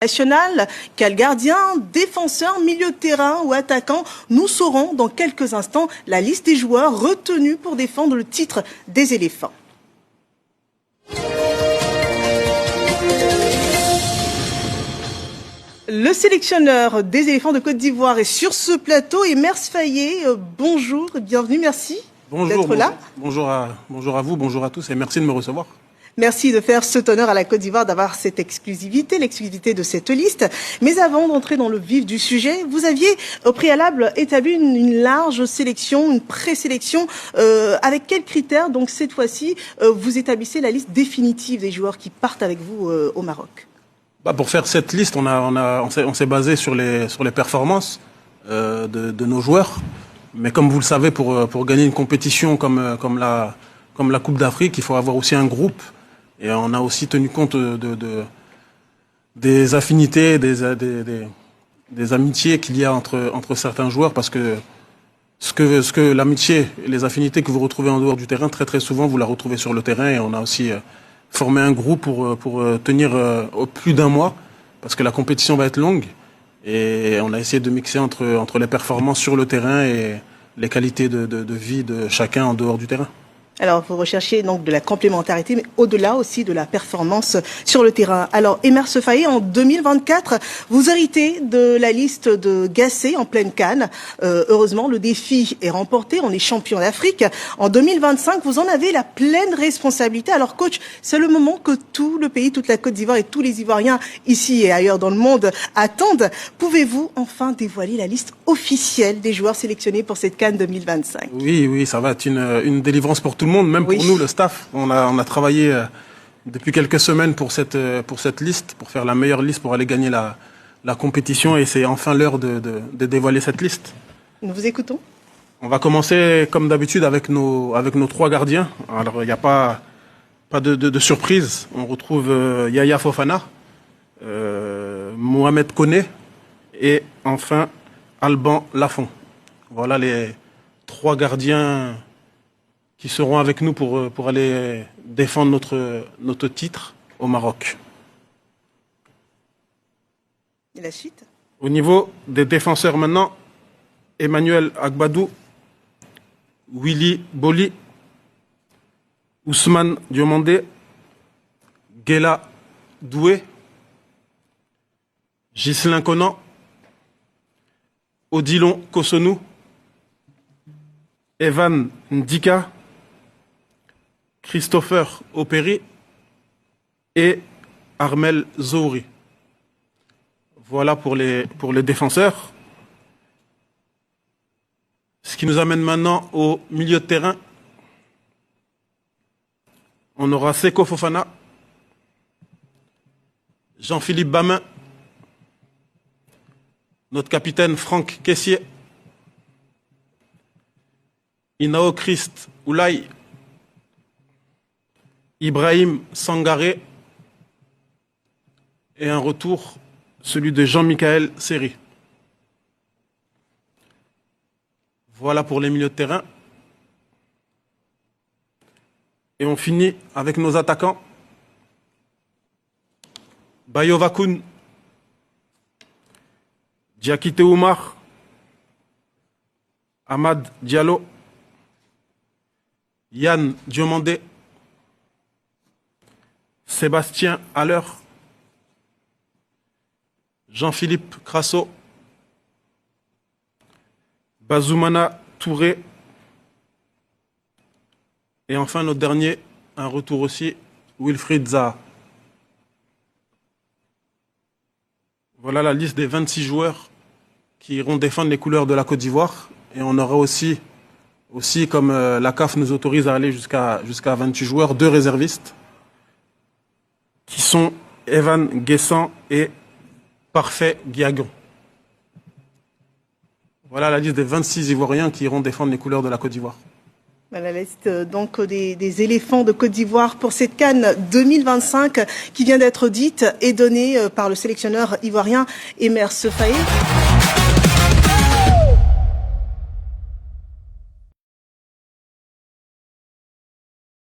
National, quel gardien, défenseur, milieu de terrain ou attaquant, nous saurons dans quelques instants la liste des joueurs retenus pour défendre le titre des éléphants. Le sélectionneur des éléphants de Côte d'Ivoire est sur ce plateau et Mers Fayet, bonjour et bienvenue, merci d'être là. Bonjour à vous, bonjour à tous et merci de me recevoir. Merci de faire cet honneur à la Côte d'Ivoire d'avoir cette exclusivité, l'exclusivité de cette liste. Mais avant d'entrer dans le vif du sujet, vous aviez au préalable établi une large sélection, une présélection. Avec quels critères, donc cette fois-ci, vous établissez la liste définitive des joueurs qui partent avec vous au Maroc? Pour faire cette liste, on s'est basé sur les performances de nos joueurs. Mais comme vous le savez, pour gagner une compétition comme la Coupe d'Afrique, il faut avoir aussi un groupe. Et on a aussi tenu compte des affinités, des amitiés qu'il y a entre certains joueurs, parce que ce que l'amitié et les affinités que vous retrouvez en dehors du terrain, très très souvent vous la retrouvez sur le terrain. Et on a aussi formé un groupe pour tenir plus d'un mois, parce que la compétition va être longue. Et on a essayé de mixer entre les performances sur le terrain et les qualités de vie de chacun en dehors du terrain. Alors, vous recherchez donc de la complémentarité, mais au-delà aussi de la performance sur le terrain. Alors, Mers Fayet, en 2024, vous héritez de la liste de Gassé en pleine CAN. Heureusement, le défi est remporté. On est champion d'Afrique. En 2025, vous en avez la pleine responsabilité. Alors, coach, c'est le moment que tout le pays, toute la Côte d'Ivoire et tous les Ivoiriens ici et ailleurs dans le monde attendent. Pouvez-vous enfin dévoiler la liste officielle des joueurs sélectionnés pour cette CAN 2025? Oui, ça va être une délivrance pour tout le monde, même pour nous, le staff. On a travaillé depuis quelques semaines pour cette liste, pour faire la meilleure liste pour aller gagner la compétition, et c'est enfin l'heure de dévoiler cette liste. Nous vous écoutons. On va commencer comme d'habitude avec nos trois gardiens. Alors il n'y a pas de surprise. On retrouve Yaya Fofana, Mohamed Koné et enfin Alban Lafont. Voilà les trois gardiens qui seront avec nous pour aller défendre notre titre au Maroc. Et la suite? Au niveau des défenseurs maintenant, Emmanuel Agbadou, Willy Boli, Ousmane Diomandé, Guela Doué, Ghislain Conan, Odilon Kosonou, Evan Ndika, Christopher Opéry et Armel Zouri. Voilà pour les défenseurs. Ce qui nous amène maintenant au milieu de terrain. On aura Seko Fofana, Jean-Philippe Bamin, notre capitaine Franck Kessié, Inao Christ Oulaye, Ibrahim Sangaré et un retour, celui de Jean-Michaël Seri. Voilà pour les milieux de terrain. Et on finit avec nos attaquants. Bayo Koun, Diakité Oumar, Ahmad Diallo, Yann Diomandé, Sébastien Haller, Jean-Philippe Crasso, Bazoumana Touré, et enfin notre dernier, un retour aussi, Wilfried Zaha. Voilà la liste des 26 joueurs qui iront défendre les couleurs de la Côte d'Ivoire, et on aura aussi comme la CAF nous autorise à aller jusqu'à 28 joueurs, 2 réservistes, qui sont Evan Guessant et Parfait Guiagon. Voilà la liste des 26 Ivoiriens qui iront défendre les couleurs de la Côte d'Ivoire. La liste donc des éléphants de Côte d'Ivoire pour cette CAN 2025 qui vient d'être dite et donnée par le sélectionneur ivoirien Mers Fayet.